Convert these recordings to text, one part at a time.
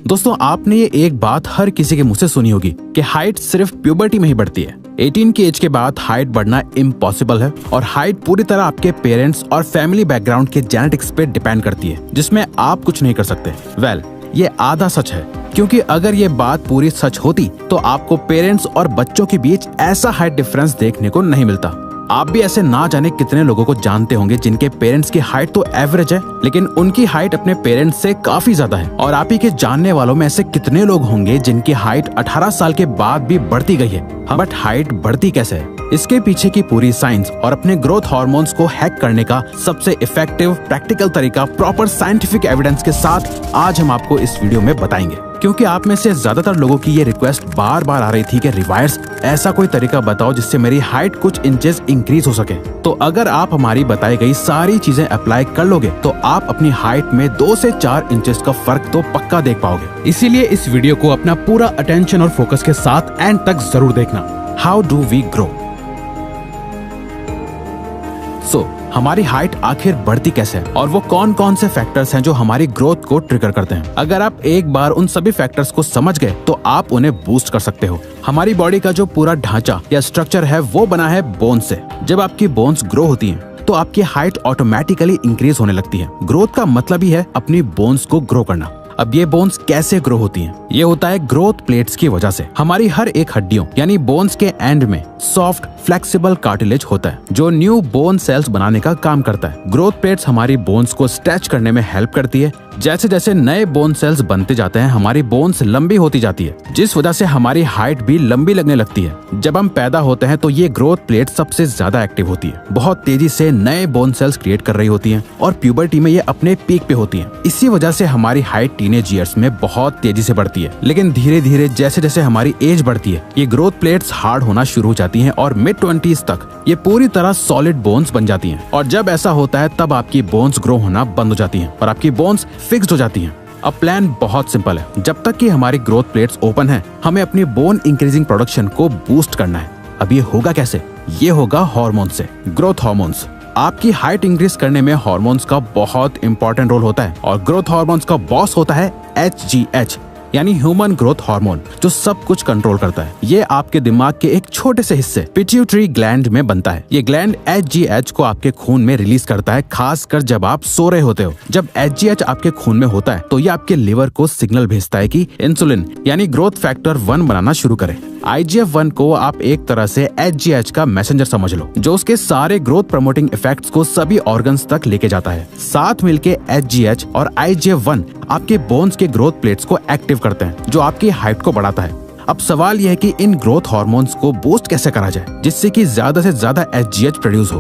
दोस्तों, आपने ये एक बात हर किसी के मुंह से सुनी होगी कि हाइट सिर्फ प्यूबर्टी में ही बढ़ती है। 18 की एज के बाद हाइट बढ़ना इम्पॉसिबल है और हाइट पूरी तरह आपके पेरेंट्स और फैमिली बैकग्राउंड के जेनेटिक्स पे डिपेंड करती है, जिसमें आप कुछ नहीं कर सकते। ये आधा सच है, क्योंकि अगर ये बात पूरी सच होती तो आपको पेरेंट्स और बच्चों के बीच ऐसा हाइट डिफरेंस देखने को नहीं मिलता। आप भी ऐसे ना जाने कितने लोगों को जानते होंगे जिनके पेरेंट्स की हाइट तो एवरेज है, लेकिन उनकी हाइट अपने पेरेंट्स से काफी ज्यादा है। और आप ही के जानने वालों में ऐसे कितने लोग होंगे जिनकी हाइट 18 साल के बाद भी बढ़ती गई है। बट हाइट बढ़ती कैसे है, इसके पीछे की पूरी साइंस और अपने ग्रोथ हार्मोन्स को हैक करने का सबसे इफेक्टिव प्रैक्टिकल तरीका प्रॉपर साइंटिफिक एविडेंस के साथ आज हम आपको इस वीडियो में बताएंगे। क्योंकि आप में से ज्यादातर लोगों की ये रिक्वेस्ट बार बार आ रही थी कि रिवायर्स ऐसा कोई तरीका बताओ जिससे मेरी हाइट कुछ इंचेस इंक्रीज हो सके। तो अगर आप हमारी बताई गई सारी चीजें अप्लाई कर लोगे तो आप अपनी हाइट में 2 से 4 इंचेस का फर्क तो पक्का देख पाओगे। इसीलिए इस वीडियो को अपना पूरा अटेंशन और फोकस के साथ एंड तक जरूर देखना। How do we grow? हमारी हाइट आखिर बढ़ती कैसे है और वो कौन कौन से फैक्टर्स हैं जो हमारी ग्रोथ को ट्रिगर करते हैं। अगर आप एक बार उन सभी फैक्टर्स को समझ गए तो आप उन्हें बूस्ट कर सकते हो। हमारी बॉडी का जो पूरा ढांचा या स्ट्रक्चर है वो बना है बोन्स से। जब आपकी बोन्स ग्रो होती हैं तो आपकी हाइट ऑटोमेटिकली इंक्रीज होने लगती है। ग्रोथ का मतलब ही है अपनी बोन्स को ग्रो करना। अब ये बोन्स कैसे ग्रो होती हैं? ये होता है ग्रोथ प्लेट्स की वजह से। हमारी हर एक हड्डियों यानी बोन्स के एंड में सॉफ्ट फ्लेक्सिबल कार्टिलेज होता है जो न्यू बोन सेल्स बनाने का काम करता है। ग्रोथ प्लेट्स हमारी बोन्स को स्ट्रेच करने में हेल्प करती है। जैसे जैसे नए बोन सेल्स बनते जाते हैं हमारी बोन्स लंबी होती जाती है, जिस वजह से हमारी हाइट भी लंबी लगने लगती है। जब हम पैदा होते हैं तो ये ग्रोथ प्लेट सबसे ज्यादा एक्टिव होती है, बहुत तेजी से नए बोन सेल्स क्रिएट कर रही होती हैं और प्यूबर्टी में ये अपने पीक पे होती हैं। इसी वजह से हमारी हाइट टीनेज ईयर्स में बहुत तेजी से बढ़ती है। लेकिन धीरे धीरे जैसे जैसे हमारी एज बढ़ती है ये ग्रोथ प्लेट्स हार्ड होना शुरू हो जाती हैं और मिड 20s तक ये पूरी तरह सॉलिड बोन्स बन जाती हैं। और जब ऐसा होता है तब आपकी बोन्स ग्रो होना बंद हो जाती हैं और आपकी बोन्स फिक्स्ड हो जाती हैं। अब प्लान बहुत सिंपल है। जब तक कि हमारी ग्रोथ प्लेट्स ओपन है हमें अपनी बोन इंक्रीजिंग प्रोडक्शन को बूस्ट करना है। अब ये होगा कैसे? ये होगा हार्मोन से। ग्रोथ हार्मोन्स आपकी हाइट इंक्रीज करने में हार्मोन्स का बहुत इंपॉर्टेंट रोल होता है और ग्रोथ हार्मोन्स का बॉस होता है HGH यानी ह्यूमन ग्रोथ हार्मोन, जो सब कुछ कंट्रोल करता है। ये आपके दिमाग के एक छोटे से हिस्से पिट्यूटरी ग्लैंड में बनता है। ये ग्लैंड HGH को आपके खून में रिलीज करता है, खासकर जब आप सो रहे होते हो। जब HGH आपके खून में होता है तो ये आपके लिवर को सिग्नल भेजता है कि इंसुलिन यानी ग्रोथ फैक्टर 1 बनाना शुरू करे। IGF-1 को आप एक तरह से HGH का मैसेंजर समझ लो, जो उसके सारे ग्रोथ प्रमोटिंग इफेक्ट्स को सभी ऑर्गन्स तक लेके जाता है। साथ मिलके HGH और IGF-1 आपके बोन्स के ग्रोथ प्लेट्स को एक्टिव करते हैं, जो आपकी हाइट को बढ़ाता है। अब सवाल यह है कि इन ग्रोथ हार्मोन्स को बूस्ट कैसे करा जाए जिससे कि ज्यादा से ज्यादा HGH प्रोड्यूस हो।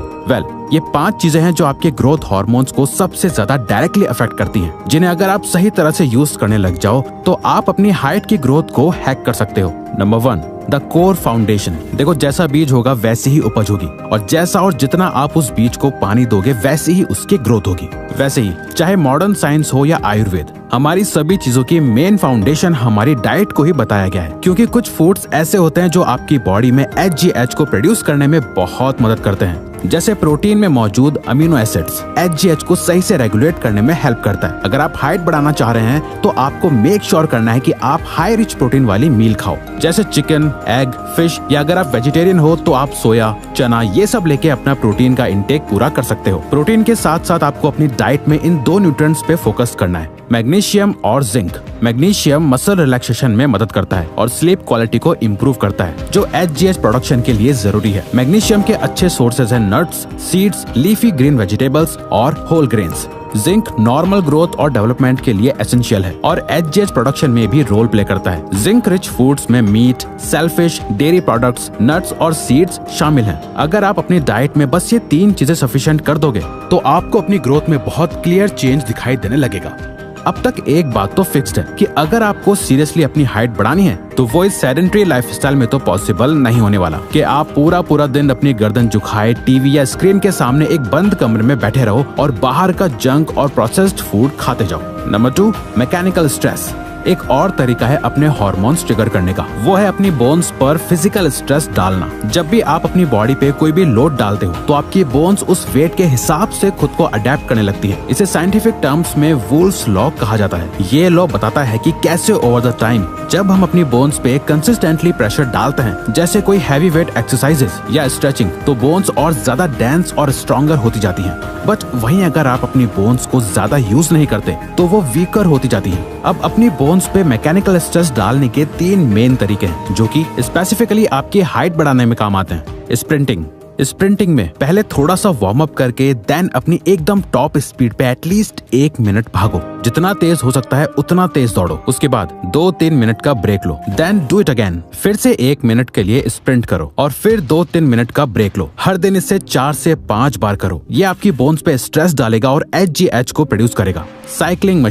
ये 5 चीजें हैं जो आपके ग्रोथ हार्मोन्स को सबसे ज्यादा डायरेक्टली अफेक्ट करती हैं, जिन्हें अगर आप सही तरह से यूज करने लग जाओ तो आप अपनी हाइट की ग्रोथ को हैक कर सकते हो। Number 1, the core foundation. देखो, जैसा बीज होगा वैसी ही उपज होगी और जैसा और जितना आप उस बीज को पानी दोगे वैसी ही उसकी ग्रोथ होगी। वैसे ही चाहे मॉडर्न साइंस हो या आयुर्वेद, हमारी सभी चीजों की मेन फाउंडेशन हमारी डाइट को ही बताया गया है। क्योंकि कुछ फूड्स ऐसे होते हैं जो आपकी बॉडी में HGH को प्रोड्यूस करने में बहुत मदद करते हैं। जैसे प्रोटीन में मौजूद अमीनो एसिड्स HGH को सही से रेगुलेट करने में हेल्प करता है। अगर आप हाइट बढ़ाना चाह रहे हैं तो आपको मेक श्योर करना है कि आप हाई रिच प्रोटीन वाली मील खाओ, जैसे चिकन, एग, फिश, या अगर आप वेजिटेरियन हो तो आप सोया, चना, ये सब लेके अपना प्रोटीन का इंटेक पूरा कर सकते हो। प्रोटीन के साथ साथ आपको अपनी डाइट में इन 2 न्यूट्रिएंट्स पे फोकस करना है, मैग्नीशियम और जिंक। मैग्नीशियम मसल रिलैक्सेशन में मदद करता है और स्लीप क्वालिटी को इम्प्रूव करता है, जो HGH प्रोडक्शन के लिए जरूरी है। मैग्नीशियम के अच्छे सोर्सेज हैं nuts, seeds, leafy green vegetables और whole grains. Zinc normal growth और डेवलपमेंट के लिए एसेंशियल है और HGH प्रोडक्शन में भी रोल प्ले करता है। जिंक रिच फूड्स में meat, shellfish, dairy products, nuts और सीड्स शामिल हैं। अगर आप अपनी डाइट में बस ये 3 चीजें सफिशिएंट कर दोगे तो आपको अपनी ग्रोथ में बहुत क्लियर चेंज दिखाई देने लगेगा। अब तक एक बात तो फिक्स्ड है कि अगर आपको सीरियसली अपनी हाइट बढ़ानी है तो वो इस सेडेंटरी लाइफस्टाइल में तो पॉसिबल नहीं होने वाला कि आप पूरा दिन अपनी गर्दन झुकाए टीवी या स्क्रीन के सामने एक बंद कमरे में बैठे रहो और बाहर का जंक और प्रोसेस्ड फूड खाते जाओ। Number 2, mechanical stress. एक और तरीका है अपने हार्मोन्स ट्रिगर करने का, वो है अपनी बोन्स पर फिजिकल स्ट्रेस डालना। जब भी आप अपनी बॉडी पे कोई भी लोड डालते हो तो आपकी बोन्स उस वेट के हिसाब से खुद को अडेप्ट करने लगती है। इसे साइंटिफिक टर्म्स में वुल्स लॉ कहा जाता है। ये लॉ बताता है कि कैसे ओवर द टाइम जब हम अपनी बोन्स पे कंसिस्टेंटली प्रेशर डालते हैं, जैसे कोई हैवी वेट एक्सरसाइजेस या स्ट्रेचिंग, तो बोन्स और ज्यादा डेंस और स्ट्रॉन्गर होती जाती हैं। बट वहीं अगर आप अपनी बोन्स को ज्यादा यूज नहीं करते तो वो वीकर होती जाती हैं। अब अपनी बोन्स पे मैकेनिकल स्ट्रेस डालने के 3 मेन तरीके हैं जो कि स्पेसिफिकली आपकी हाइट बढ़ाने में काम आते हैं। स्प्रिंटिंग में पहले थोड़ा सा वार्म अप करके देन अपनी एकदम टॉप स्पीड पे एटलीस्ट 1 मिनट भागो, जितना तेज हो सकता है उतना तेज दौड़ो। उसके बाद 2-3 मिनट का ब्रेक लो, देन डू इट अगेन, फिर से 1 मिनट के लिए स्प्रिंट करो और फिर 2-3 मिनट का ब्रेक लो। हर दिन इसे 4 से 5 बार करो। ये आपकी बोन्स पे स्ट्रेस डालेगा और HGH को प्रोड्यूस करेगा। साइकिलिंग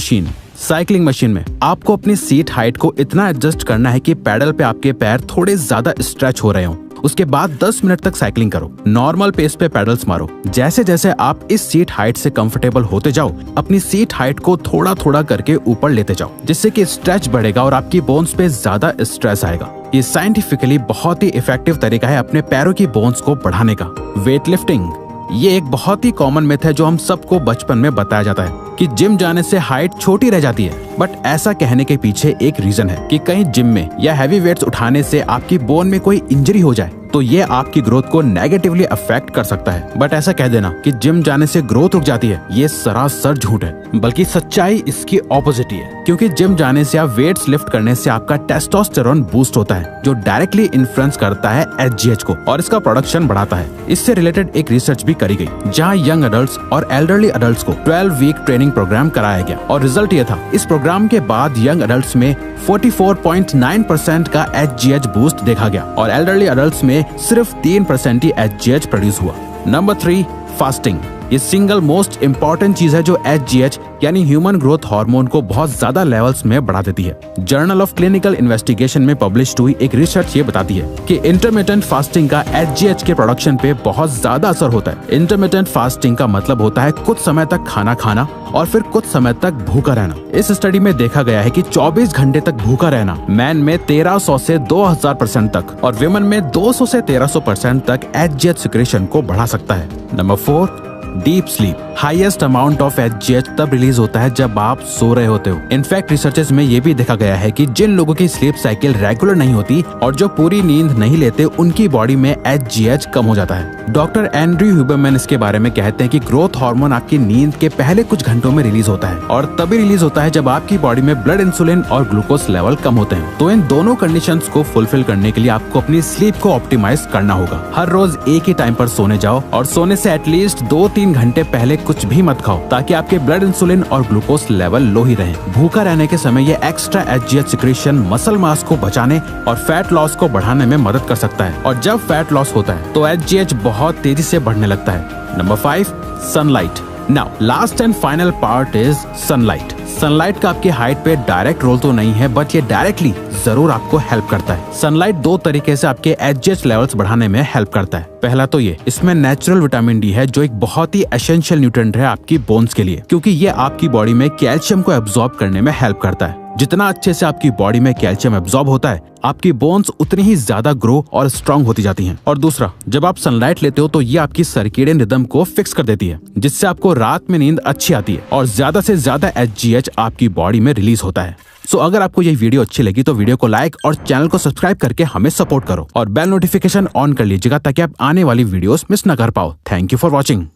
मशीन में आपको अपनी सीट हाइट को इतना एडजस्ट करना है कि पैडल पे आपके पैर थोड़े ज्यादा स्ट्रेच हो रहे हो। उसके बाद 10 मिनट तक साइकिलिंग करो, नॉर्मल पेस पे पेडल्स मारो। जैसे जैसे आप इस सीट हाइट से कंफर्टेबल होते जाओ, अपनी सीट हाइट को थोड़ा थोड़ा करके ऊपर लेते जाओ, जिससे कि स्ट्रेच बढ़ेगा और आपकी बोन्स पे ज्यादा स्ट्रेस आएगा। ये साइंटिफिकली बहुत ही इफेक्टिव तरीका है अपने पैरों की बोन्स को बढ़ाने का। वेट लिफ्टिंग, ये एक बहुत ही कॉमन मिथ है जो हम सबको बचपन में बताया जाता है कि जिम जाने से हाइट छोटी रह जाती है। बट ऐसा कहने के पीछे एक रीजन है कि कहीं जिम में या हैवी वेट्स उठाने से आपकी बोन में कोई इंजरी हो जाए तो ये आपकी ग्रोथ को नेगेटिवली अफेक्ट कर सकता है। बट ऐसा कह देना कि जिम जाने से ग्रोथ रुक जाती है, ये सरासर झूठ है। बल्कि सच्चाई इसकी ऑपोजिट ही है, क्योंकि जिम जाने से या वेट्स लिफ्ट करने से आपका टेस्टोस्टेरोन बूस्ट होता है जो डायरेक्टली इन्फ्लुएंस करता है HGH को और इसका प्रोडक्शन बढ़ाता है। इससे रिलेटेड एक रिसर्च भी करी गई जहाँ यंग अडल्ट और एल्डरली अडल्ट को 12 वीक ट्रेनिंग प्रोग्राम कराया गया और रिजल्ट ये था, इस प्रोग्राम के बाद यंग अडल्ट में 44.9% का HGH बूस्ट देखा गया और एल्डरली अडल्ट में सिर्फ 3% ही HGH प्रोड्यूस हुआ। Number 3, fasting. ये सिंगल मोस्ट इम्पोर्टेंट चीज है जो HGH यानी ह्यूमन ग्रोथ हार्मोन को बहुत ज्यादा लेवल्स में बढ़ा देती है। जर्नल ऑफ क्लिनिकल इन्वेस्टिगेशन में पब्लिश हुई एक रिसर्च ये बताती है कि इंटरमिटेंट फास्टिंग का HGH के प्रोडक्शन पे बहुत ज्यादा असर होता है। इंटरमिटेंट फास्टिंग का मतलब होता है कुछ समय तक खाना खाना और फिर कुछ समय तक भूखा रहना। इस स्टडी में देखा गया है कि 24 घंटे तक भूखा रहना मैन में 1300 से 2000% तक और विमेन में 200 से 1300% तक HGH सिक्रेशन को बढ़ा सकता है। Number 4, deep sleep. Highest amount of HGH तब रिलीज होता है जब आप सो रहे होते हो। इनफैक्ट रिसर्चेस में ये भी देखा गया है कि जिन लोगों की स्लीप साइकिल रेगुलर नहीं होती और जो पूरी नींद नहीं लेते, उनकी बॉडी में HGH कम हो जाता है। डॉक्टर एंड्रयू ह्यूबरमैन इसके बारे में कहते हैं कि ग्रोथ हार्मोन आपकी नींद के पहले कुछ घंटों में रिलीज होता है और तभी रिलीज होता है जब आपकी बॉडी में ब्लड इंसुलिन और ग्लूकोज लेवल कम होते हैं। तो इन दोनों कंडीशंस को फुलफिल करने के लिए आपको अपनी स्लीप को ऑप्टिमाइज करना होगा। हर रोज एक ही टाइम पर सोने जाओ और सोने से एटलीस्ट 2-3 घंटे पहले कुछ भी मत खाओ ताकि आपके ब्लड इंसुलिन और ग्लूकोज लेवल लो ही रहे। भूखा रहने के समय ये extra HGH secretion muscle mass को बचाने और फैट लॉस को बढ़ाने में मदद कर सकता है और जब फैट लॉस होता है तो HGH बहुत तेजी से बढ़ने लगता है। Number 5, sunlight. Now last and final part is sunlight. Sunlight का आपकी हाइट पे डायरेक्ट रोल तो नहीं है, बट ये डायरेक्टली जरूर आपको हेल्प करता है। सनलाइट 2 तरीके से आपके HGH लेवल्स बढ़ाने में हेल्प करता है। पहला तो ये, इसमें नेचुरल विटामिन डी है जो एक बहुत ही एसेंशियल न्यूट्रिएंट है आपकी बोन्स के लिए, क्योंकि ये आपकी बॉडी में कैल्शियम को एब्जॉर्ब करने में हेल्प करता है। जितना अच्छे से आपकी बॉडी में कैल्शियम एब्जॉर्ब होता है, आपकी बोन्स उतनी ही ज्यादा ग्रो और स्ट्रांग होती जाती हैं। और दूसरा, जब आप सनलाइट लेते हो तो ये आपकी सर्केडियन रिदम को फिक्स कर देती है, जिससे आपको रात में नींद अच्छी आती है और ज्यादा से ज्यादा HGH आपकी बॉडी में रिलीज होता है। सो अगर आपको ये वीडियो अच्छी लगी तो वीडियो को लाइक और चैनल को सब्सक्राइब करके हमें सपोर्ट करो और बेल नोटिफिकेशन ऑन कर लीजिएगा ताकि आप आने वाली वीडियोस मिस न कर पाओ। Thank you for watching.